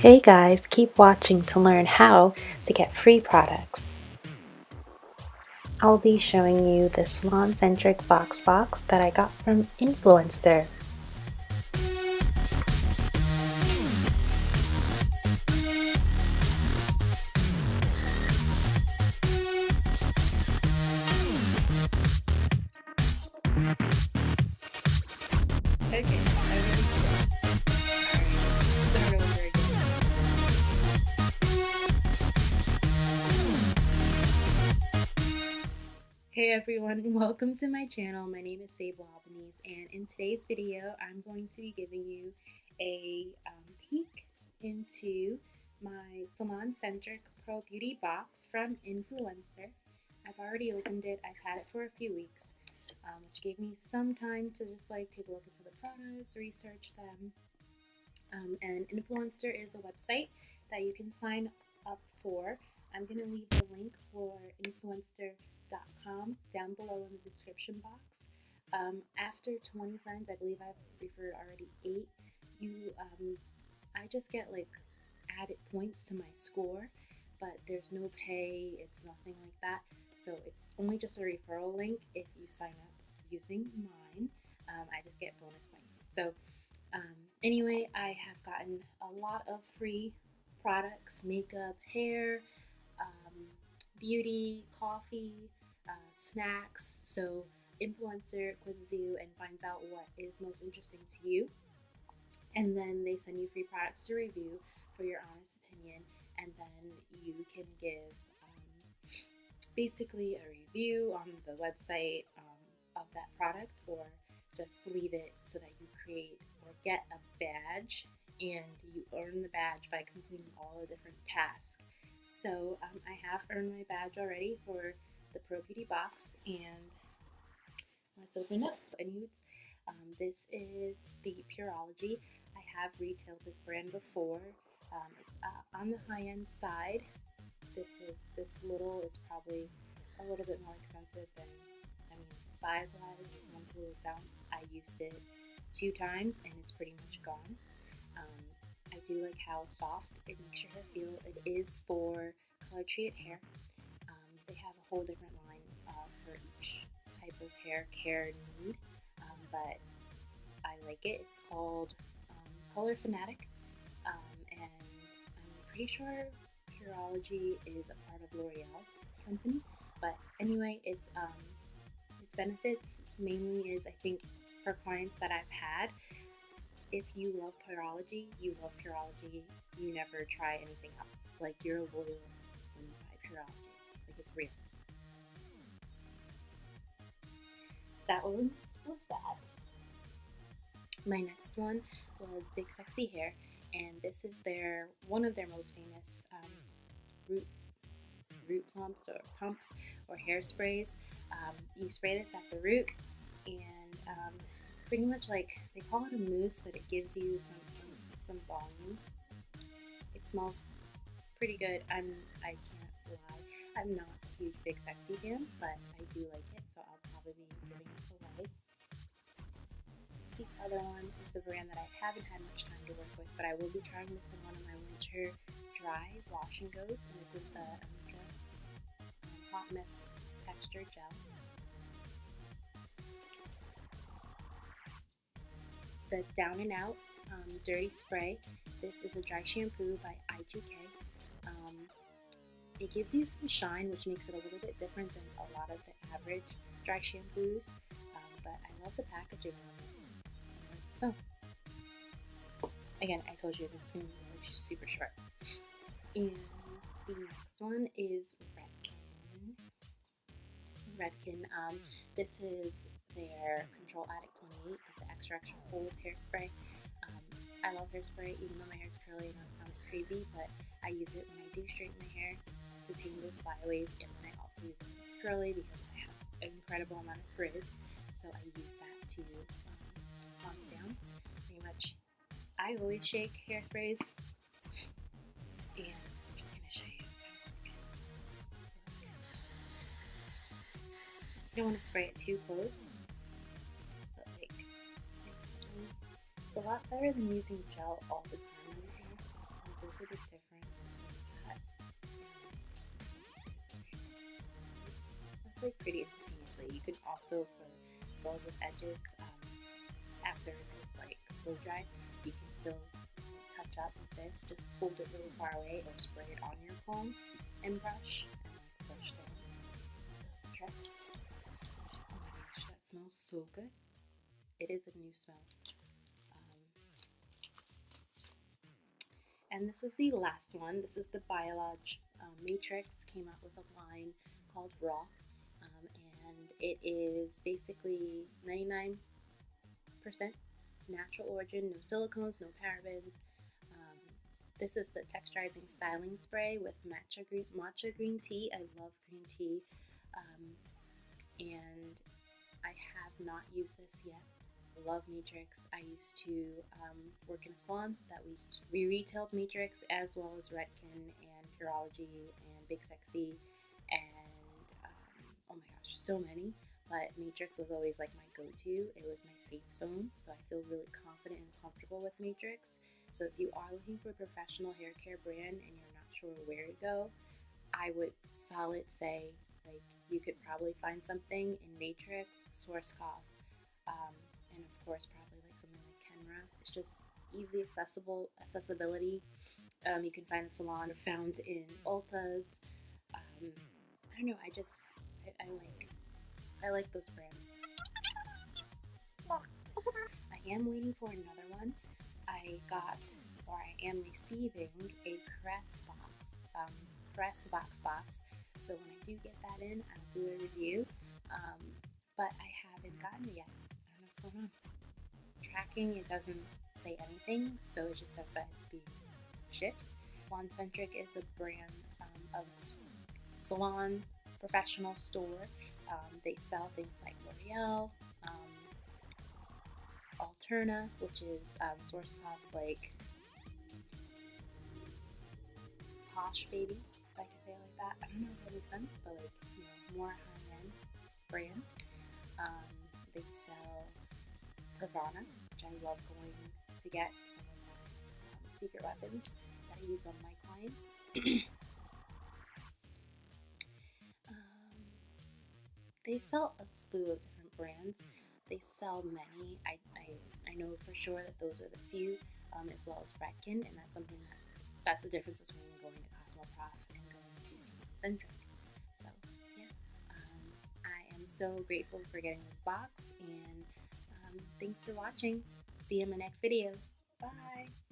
Hey guys, keep watching to learn how to get free products. I'll be showing you the Salon Centric Vox box that I got from Influenster. Okay, start over again. Hey everyone, welcome to my channel. My name is Ebates, and in today's video, I'm going to be giving you a peek into my Salon Centric Pro Beauty box from Influenster. I've already opened it. I've had it for a few weeks, which gave me some time to just take a look into the products, research them. And Influenster is a website that you can sign up for. I'm going to leave the link for influenster.com down below in the description box. After 20 friends, I believe I've referred already 8, I just get added points to my score, but there's no pay, it's nothing like that. So it's only just a referral link. If you sign up using mine, I just get bonus points. So anyway, I have gotten a lot of free products: makeup, hair, beauty, coffee, snacks. So Influencer quizzes you and finds out what is most interesting to you, and then they send you free products to review for your honest opinion, and then you can give basically a review on the website of that product, or just leave it so that you create or get a badge, and you earn the badge by completing all the different tasks. So I have earned my badge already for the Pro Beauty box, and let's open up. This is the Pureology. I have retailed this brand before. It's on the high-end side. This little is probably a little bit more expensive than, size-wise, this 1 fluid ounce. I used it 2 times and it's pretty much gone. I do like how soft it makes your hair feel. It is for color treated hair. They have a whole different line for each type of hair care need, but I like it. It's called Color Fanatic, and I'm pretty sure Pureology is a part of L'Oreal company. But anyway, its benefits mainly is, I think, for clients that I've had, if you love Pureology, you love Pureology. You never try anything else. You're a loyalist when you buy Pureology. It's real. That was that. My next one was Big Sexy Hair, and this is one of their most famous root pumps or hairsprays. You spray this at the root, and it's pretty much they call it a mousse, but it gives you some volume. It smells pretty good. I can't lie, I'm not a huge Big Sexy fan, but I do like it, so I'll probably be giving this away. The other one is a brand that I haven't had much time to work with, but I will be trying this in one of my winter dry wash and goes, and this is the Hot Mist Texture Gel. The Down and Out Dirty Spray. This is a dry shampoo by IGK. It gives you some shine, which makes it a little bit different than a lot of the average dry shampoos, but I love the packaging on this. So, again, I told you this is going to be super short. And the next one is Redken. This is their Control Addict 28. It's an extra hold hairspray. I love hairspray, even though my hair is curly. I know it sounds crazy, but I use it when I do straighten my hair to tame those flyaways, and then I also use it when it's curly because I have an incredible amount of frizz. So I use that to calm it down. Pretty much, I always shake hairsprays, and I'm just gonna show you. You don't want to spray it too close, but it's a lot better than using gel all the time on your hair. also for girls with edges. After it's like blow dry, you can still touch up with this. Just hold it really far away or spray it on your comb and brush down. Oh my gosh, that smells so good. It is a new smell. And this is the last one. This is the Biolage Matrix. Came out with a line called Raw, and it is basically 99% natural origin, no silicones, no parabens. This is the texturizing styling spray with matcha green tea. I love green tea, and I have not used this yet. Love Matrix. I used to work in a salon that we retailed Matrix as well as Redken and Curology and Big Sexy and oh my gosh, so many. But Matrix was always like my go-to. It was my safe zone, so I feel really confident and comfortable with Matrix. So if you are looking for a professional hair care brand and you're not sure where to go, I would solid say like you could probably find something in Matrix, Schwarzkopf, and of course probably like something like Kenra. It's just easily accessibility. You can find the salon found in Ulta's. I don't know. I like those brands. I am waiting for another one. I am receiving a Caress box. So when I do get that in, I'll do a review. But I haven't gotten it yet. I don't know what's going on. Tracking, it doesn't say anything, so it just says that it's being shipped. Salon Centric is a brand of salon professional store. They sell things like L'Oreal, Alterna, which is Schwarzkopf's like posh baby, if I can say it like that. I don't know if that makes sense, but like, you know, more high-end brand. They sell Pravana, which I love going to get some of my secret weapons that I use on my clients. They sell a slew of different brands. They sell many. I know for sure that those are the few, as well as Redken, and that's the difference between going to Cosmoprof and going to Salon Centric. So yeah, I am so grateful for getting this box, and thanks for watching. See you in my next video. Bye!